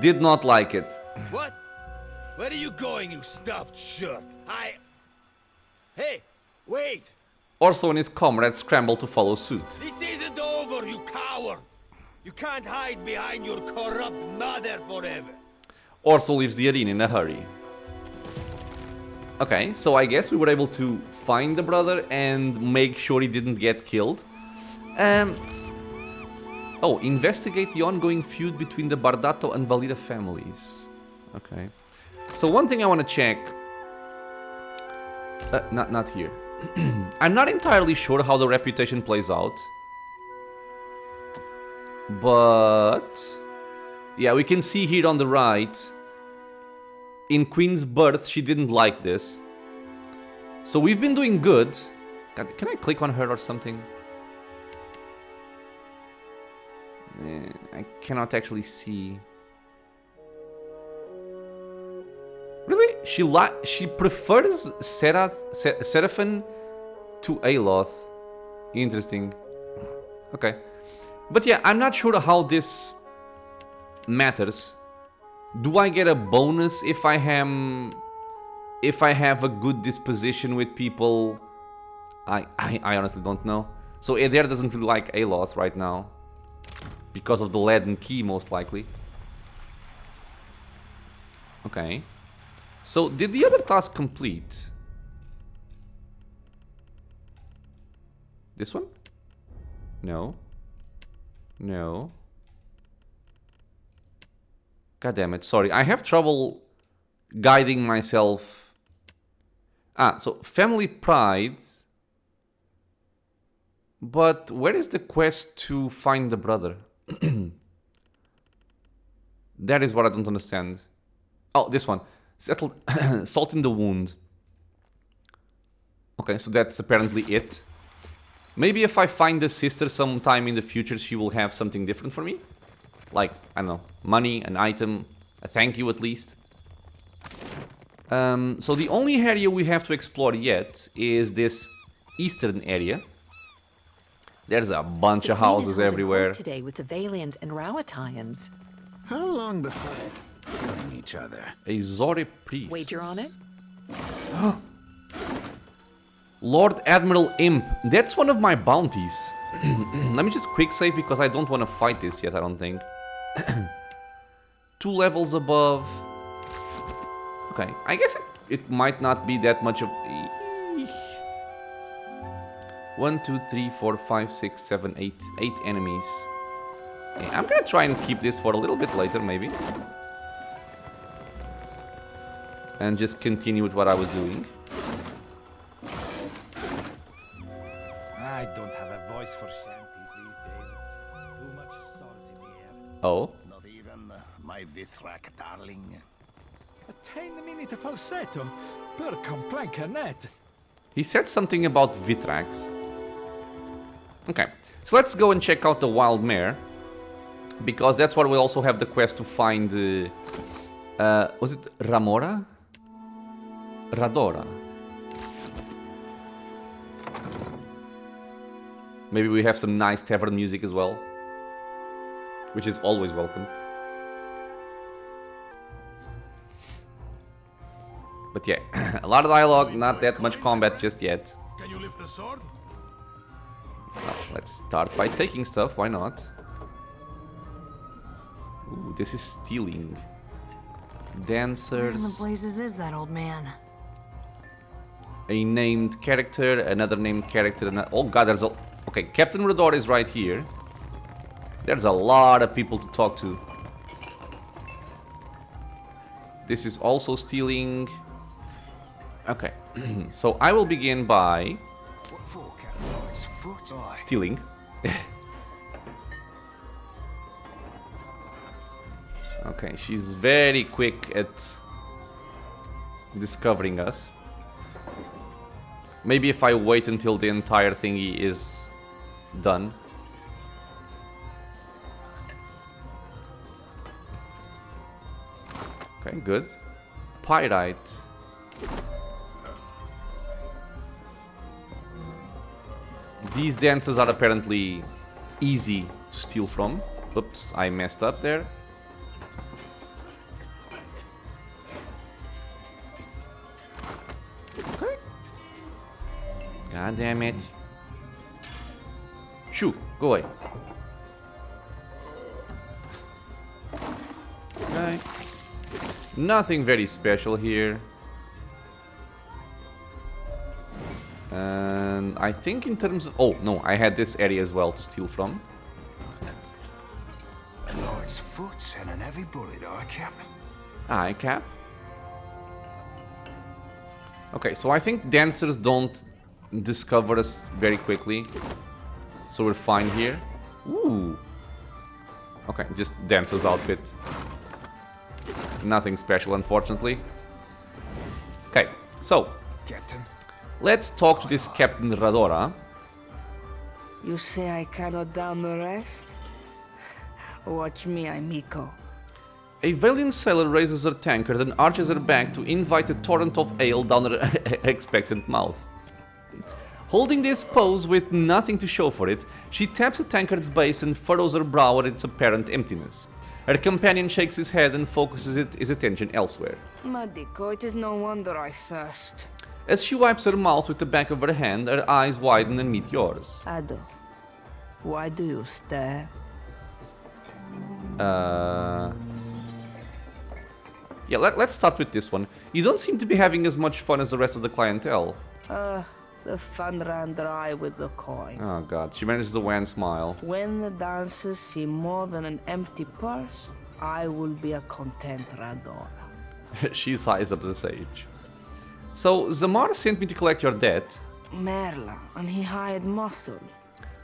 did not like it. What? Where are you going, you stuffed shirt? Hey, wait! Orso and his comrades scramble to follow suit. This isn't over, you coward! You can't hide behind your corrupt mother forever. Orso leaves the arena in a hurry. Okay, so I guess we were able to find the brother and make sure he didn't get killed. Oh, investigate the ongoing feud between the Bardato and Valira families. Okay. So one thing I want to check... not here. I'm not entirely sure how the reputation plays out. But... yeah, we can see here on the right... in Queen's Berth, she didn't like this. So we've been doing good. God, can I click on her or something? I cannot actually see. Really? She prefers Seraphim to Aloth. Interesting. Okay. But yeah, I'm not sure how this matters. Do I get a bonus if I have a good disposition with people? I honestly don't know. So Adair doesn't really like Aloth right now. Because of the leaden key, most likely. Okay. So, did the other task complete? This one? No. No. God damn it, sorry. I have trouble guiding myself. So family pride. But where is the quest to find the brother? That is what I don't understand. Oh, this one. Settled salt in the wound. Okay, so that's apparently it. Maybe if I find the sister sometime in the future, she will have something different for me. Like, I don't know, money, an item, a thank you at least. So the only area we have to explore yet is this eastern area. There's a bunch of houses everywhere. Today with the Valiant and Rawatayans. How long before killing each other? A Zore priest. Wager on it? Lord Admiral Imp. That's one of my bounties. Let me just quick save because I don't want to fight this yet, I don't think. 2 levels above. Okay, I guess it might not be that much of... 1, 2, 3, 4, 5, 6, 7, 8 enemies. Okay, I'm gonna try and keep this for a little bit later, maybe. And just continue with what I was doing. I don't have a voice for shanties these days. Too much salt in the air. Oh? Not even my Vithrak darling. A tiny minute falsetto per complancanet. He said something about Vithrax. Okay, so let's go and check out the Wild Mare. Because that's where we also have the quest to find... was it Ramora? Radora. Maybe we have some nice tavern music as well. Which is always welcome. But yeah, a lot of dialogue, not that much combat just yet. Can you lift the sword? Well, let's start by taking stuff, why not? Ooh, this is stealing. Dancers. Where in the blazes is that old man? A named character, another named character, oh god, there's a... Okay, Captain Rador is right here. There's a lot of people to talk to. This is also stealing. Okay, so I will begin by... stealing. Okay, she's very quick at discovering us. Maybe if I wait until the entire thingy is done. Okay, good. Pyrite. These dances are apparently easy to steal from. Oops, I messed up there. God damn it. Shoo, go away. Okay. Nothing very special here. And I think in terms of... Oh, no, I had this area as well to steal from. A knight's foot and an heavy bullet eye cap. Eye cap. Okay, so I think dancers don't discover us very quickly. So we're fine here. Ooh. Okay, just dancer's outfit. Nothing special, unfortunately. Okay, so... Captain. Let's talk to this Captain Radora. You say I cannot down the rest? Watch me, Amico. A valiant sailor raises her tankard and arches her back to invite a torrent of ale down her expectant mouth. Holding this pose with nothing to show for it, she taps the tankard's base and furrows her brow at its apparent emptiness. Her companion shakes his head and focuses his attention elsewhere. Madico, it is no wonder I thirst. As she wipes her mouth with the back of her hand, her eyes widen and meet yours. Ado, why do you stare? Yeah, let's start with this one. You don't seem to be having as much fun as the rest of the clientele. The fun ran dry with the coin. Oh god, she manages a wan smile. When the dancers see more than an empty purse, I will be a content Radora. She sighs up the sage. So, Zamar sent me to collect your debt. Merla, and he hired muscle.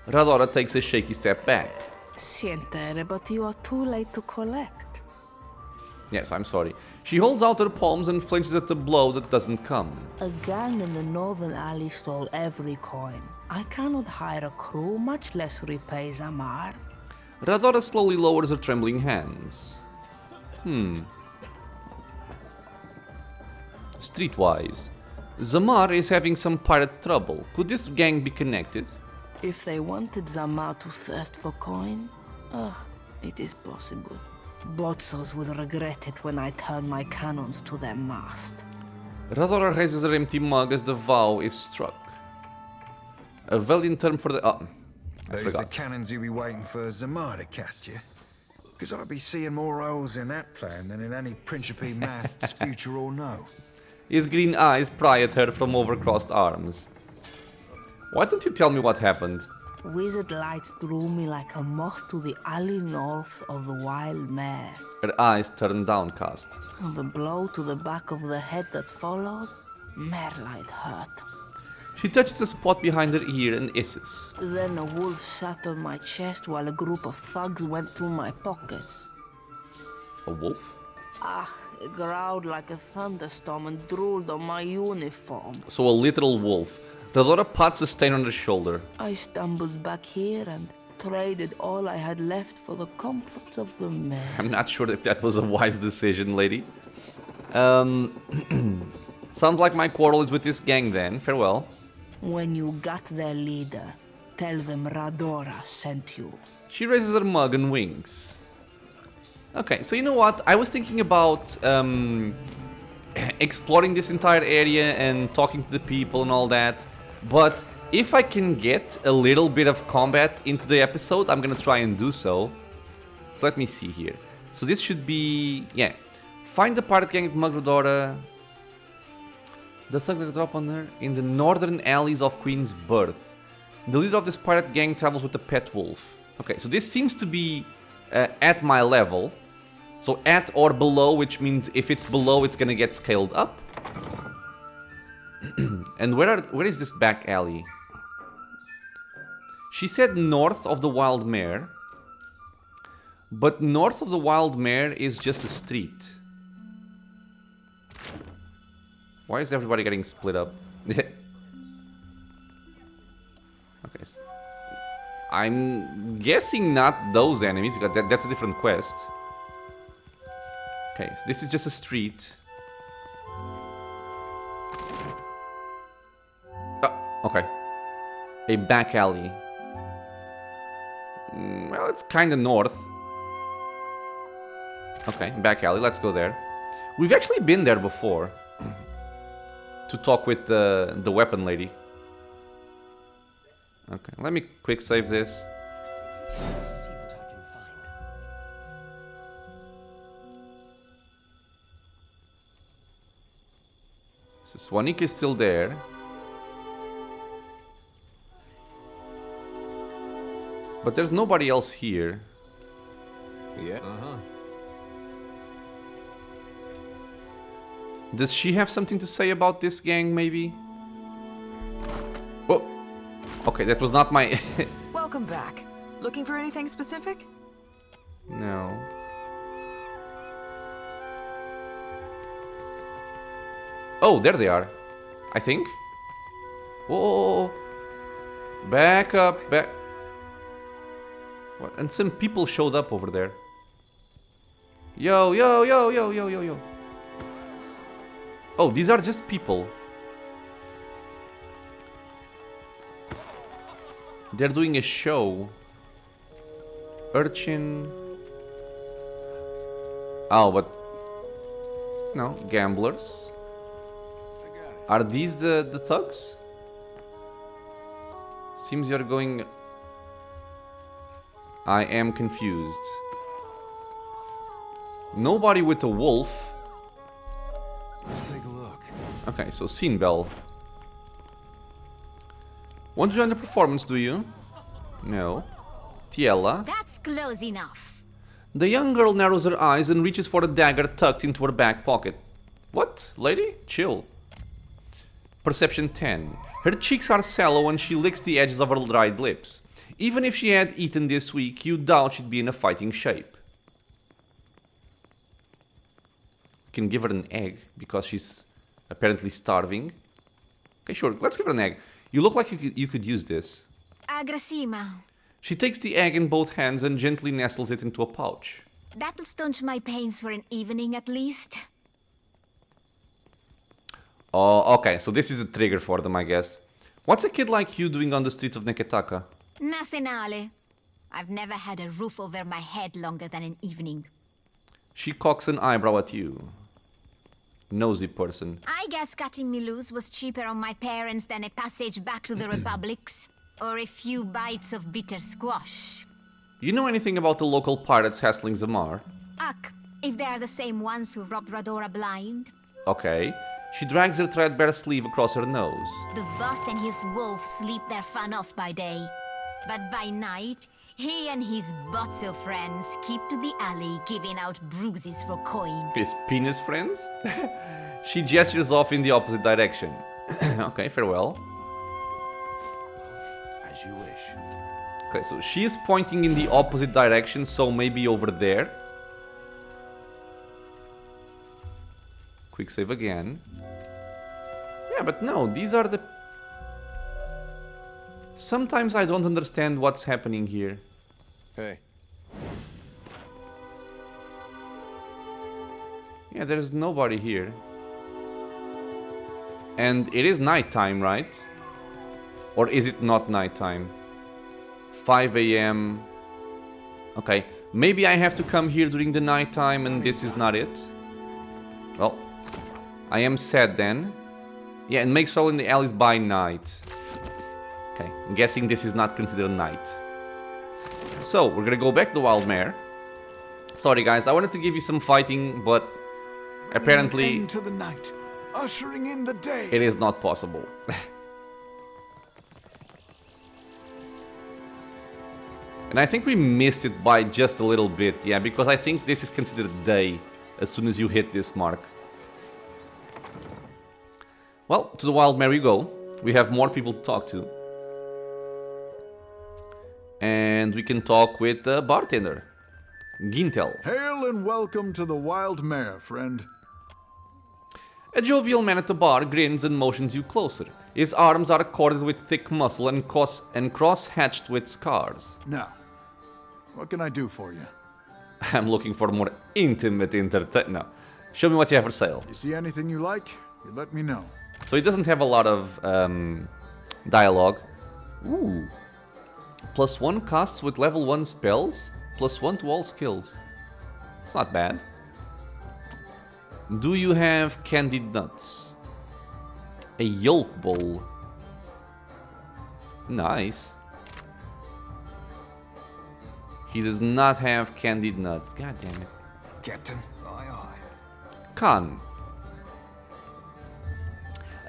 Radora takes a shaky step back. Sientere, but you are too late to collect. Yes, I'm sorry. She holds out her palms and flinches at the blow that doesn't come. A gang in the northern alley stole every coin. I cannot hire a crew, much less repay Zamar. Radora slowly lowers her trembling hands. Streetwise. Zamar is having some pirate trouble. Could this gang be connected? If they wanted Zamar to thirst for coin, it is possible. Botzos will regret it when I turn my cannons to their mast. Radora raises her empty mug as the vow is struck. A valiant term for the... Oh, I Those forgot. the cannons you be waiting for Zamar to cast you? Because I'd be seeing more holes in that plan than in any Principe Mast's future or no. His green eyes pry at her from over crossed arms. Why don't you tell me what happened? Wizard lights drew me like a moth to the alley north of the wild mare. Her eyes turn downcast. And the blow to the back of the head that followed, Merlight hurt. She touches a spot behind her ear and hisses. Then a wolf sat on my chest while a group of thugs went through my pockets. A wolf? It growled like a thunderstorm and drooled on my uniform. So a literal wolf. Radora pats a stain on her shoulder. I stumbled back here and traded all I had left for the comforts of the mare. I'm not sure if that was a wise decision, lady. Sounds like my quarrel is with this gang then. Farewell. When you got their leader, tell them Radora sent you. She raises her mug and winks. Okay, so you know what? I was thinking about exploring this entire area and talking to the people and all that. But if I can get a little bit of combat into the episode, I'm gonna try and do so. So let me see here. So this should be... yeah. Find the pirate gang at Magrodora. The thug that drop on her in the northern alleys of Queen's Berth. The leader of this pirate gang travels with a pet wolf. Okay, so this seems to be at my level. So at or below, which means if it's below, it's gonna get scaled up. And where is this back alley? She said north of the Wild Mare. But north of the Wild Mare is just a street. Why is everybody getting split up? I'm guessing not those enemies, because that's a different quest. Okay, so this is just a street. Oh, okay. A back alley. Well, it's kind of north. Okay, back alley, let's go there. We've actually been there before. To talk with the weapon lady. Okay, let me quick save this. So Swanik is still there. But there's nobody else here. Yeah. Does she have something to say about this gang, maybe? Oh! Okay, that was not my... Welcome back. Looking for anything specific? No. Oh, there they are. I think. Whoa! Back up, back... What? And some people showed up over there. Yo, yo, yo, yo, yo, yo, yo. Oh, these are just people. They're doing a show. Urchin. Oh, but... No, gamblers. Are these the thugs? Seems you're going... I am confused. Nobody with a wolf. Let's take a look. Okay, so scene bell. Want to join the performance, do you? No. Tiella. That's close enough. The young girl narrows her eyes and reaches for a dagger tucked into her back pocket. What? Lady? Chill. Perception 10. Her cheeks are sallow and she licks the edges of her dried lips. Even if she had eaten this week, you doubt she'd be in a fighting shape. Can give her an egg, because she's apparently starving. Okay, sure, let's give her an egg. You look like you could use this. Agrasima. She takes the egg in both hands and gently nestles it into a pouch. That'll staunch my pains for an evening at least. Oh, okay, so this is a trigger for them, I guess. What's a kid like you doing on the streets of Neketaka? Nasenale. I've never had a roof over my head longer than an evening. She cocks an eyebrow at you. Nosy person. I guess cutting me loose was cheaper on my parents than a passage back to the Republics. Or a few bites of bitter squash. You know anything about the local pirates hassling Zamar? Ugh, if they are the same ones who robbed Radora blind. Okay. She drags her threadbare sleeve across her nose. The boss and his wolf sleep their fun off by day. But by night, he and his botso friends keep to the alley giving out bruises for coin. His penis friends? She gestures off in the opposite direction. Okay, farewell. As you wish. Okay, so she is pointing in the opposite direction, so maybe over there. Quick save again. Yeah, but no, these are the... Sometimes I don't understand what's happening here. Hey. Yeah, there's nobody here. And it is nighttime, right? Or is it not nighttime? 5 AM. Okay, maybe I have to come here during the nighttime and this is not it. Well, I am sad then. Yeah, and make stroll in the alleys by night. Okay, I'm guessing this is not considered night. So, we're gonna go back to the Wild Mare. Sorry guys, I wanted to give you some fighting, but apparently Into the night, ushering in the day. it is not possible. And I think we missed it by just a little bit, yeah, because I think this is considered day as soon as you hit this mark. Well, to the Wild Mare we go. We have more people to talk to. And we can talk with the bartender, Gintel. Hail and welcome to the Wild Mare, friend. A jovial man at the bar grins and motions you closer. His arms are corded with thick muscle and cross-hatched with scars. Now, what can I do for you? I'm looking for more intimate entertainment. No. Show me what you have for sale. You see anything you like, you let me know. So he doesn't have a lot of dialogue. Ooh. +1 casts with level 1 spells, +1 to all skills. It's not bad. Do you have candied nuts? A yolk bowl. Nice. He does not have candied nuts. God damn it. Captain, aye aye. Khan.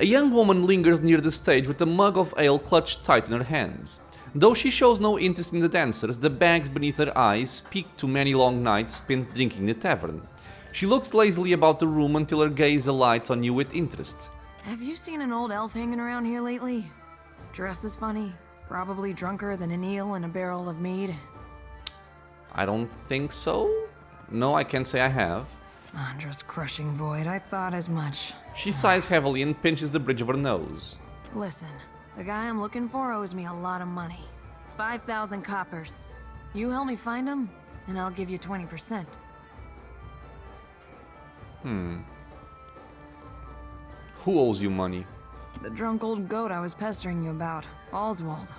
A young woman lingers near the stage with a mug of ale clutched tight in her hands. Though she shows no interest in the dancers, the bags beneath her eyes speak to many long nights spent drinking in the tavern. She looks lazily about the room until her gaze alights on you with interest. Have you seen an old elf hanging around here lately? Dresses funny, probably drunker than an eel in a barrel of mead. I don't think so. No, I can't say I have. Andra's crushing void, I thought as much. She sighs heavily and pinches the bridge of her nose. Listen, the guy I'm looking for owes me a lot of money. 5,000 coppers. You help me find him, and I'll give you 20%. Who owes you money? The drunk old goat I was pestering you about, Oswald.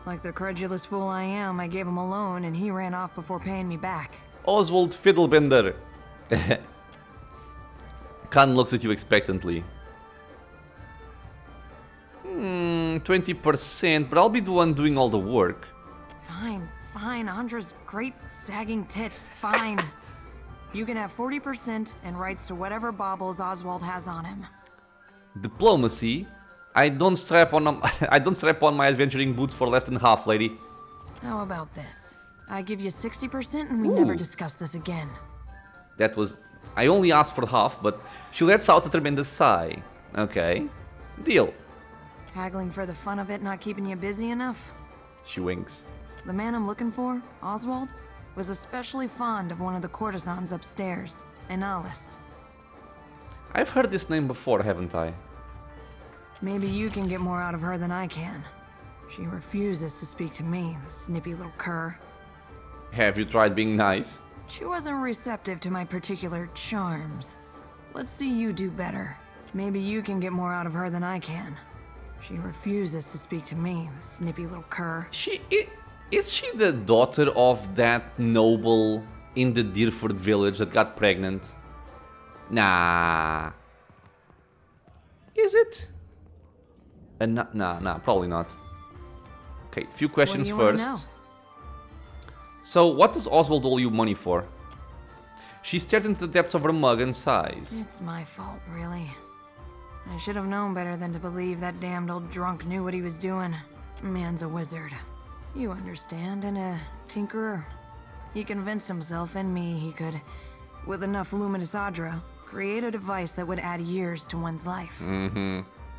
Like the credulous fool I am, I gave him a loan and he ran off before paying me back. Oswald Fiddlebender. Khan looks at you expectantly. 20%, but I'll be the one doing all the work. Fine, fine. Andra's great sagging tits, fine. You can have 40% and rights to whatever baubles Oswald has on him. Diplomacy? I don't strap on my adventuring boots for less than half, lady. How about this? I give you 60% and we never discuss this again. That was... I only asked for half, but she lets out a tremendous sigh. Okay. Deal. Haggling for the fun of it not keeping you busy enough? She winks. The man I'm looking for, Oswald, was especially fond of one of the courtesans upstairs, Analis. I've heard this name before, haven't I? Maybe you can get more out of her than I can. She refuses to speak to me, the snippy little cur. Have you tried being nice? She wasn't receptive to my particular charms. Let's see you do better. Maybe you can get more out of her than I can. She refuses to speak to me, the snippy little cur. Is she the daughter of that noble in the Deerford village that got pregnant? Nah. Is it? Nah, probably not. Okay, few questions first. So, what does Oswald owe you money for? She stares into the depths of her mug and sighs. It's my fault, really. I should have known better than to believe that damned old drunk knew what he was doing. Man's a wizard. You understand, and a tinkerer. He convinced himself and me he could, with enough luminous adra, create a device that would add years to one's life.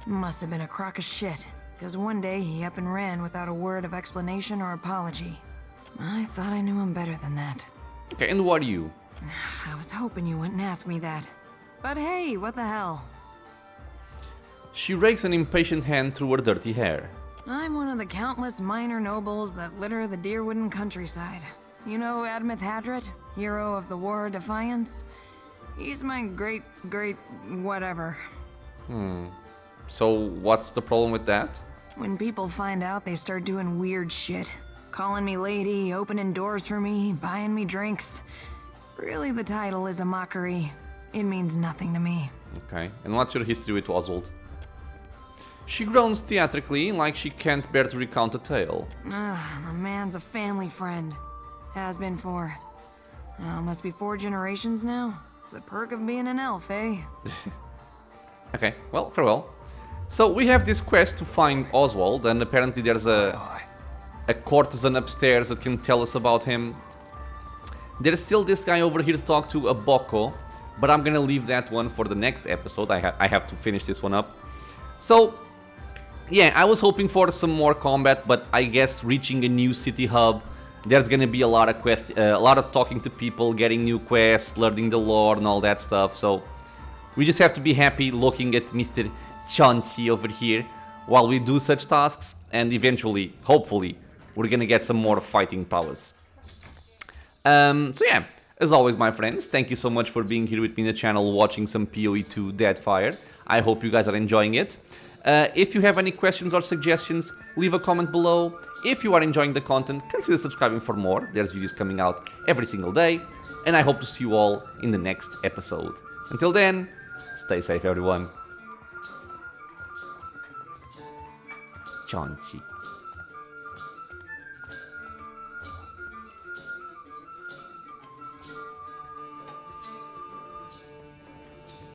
Must have been a crock of shit, because one day he up and ran without a word of explanation or apology. I thought I knew him better than that. Okay, and who are you? I was hoping you wouldn't ask me that. But hey, what the hell? She rakes an impatient hand through her dirty hair. I'm one of the countless minor nobles that litter the Deerwooden countryside. You know Admeth Hadret, hero of the War of Defiance? He's my great whatever. So what's the problem with that? When people find out, they start doing weird shit. Calling me lady, opening doors for me, buying me drinks. Really, the title is a mockery. It means nothing to me. Okay, and what's your history with Oswald? She groans theatrically, like she can't bear to recount a tale. The man's a family friend. Has been for... must be 4 generations now. The perk of being an elf, eh? Okay, well, farewell. So we have this quest to find Oswald, and apparently there's a courtesan upstairs that can tell us about him. There's still this guy over here to talk to, a Boko, but I'm gonna leave that one for the next episode. I have to finish this one up. So, yeah, I was hoping for some more combat, but I guess reaching a new city hub, there's gonna be a lot of talking to people, getting new quests, learning the lore and all that stuff. So we just have to be happy looking at Mr. Chauncey over here. while we do such tasks, and eventually, hopefully, we're gonna get some more fighting powers. So yeah, as always, my friends, thank you so much for being here with me in the channel watching some PoE2 Deadfire. I hope you guys are enjoying it. If you have any questions or suggestions, leave a comment below. If you are enjoying the content, consider subscribing for more. There's videos coming out every single day. And I hope to see you all in the next episode. Until then, stay safe, everyone. Chonchi.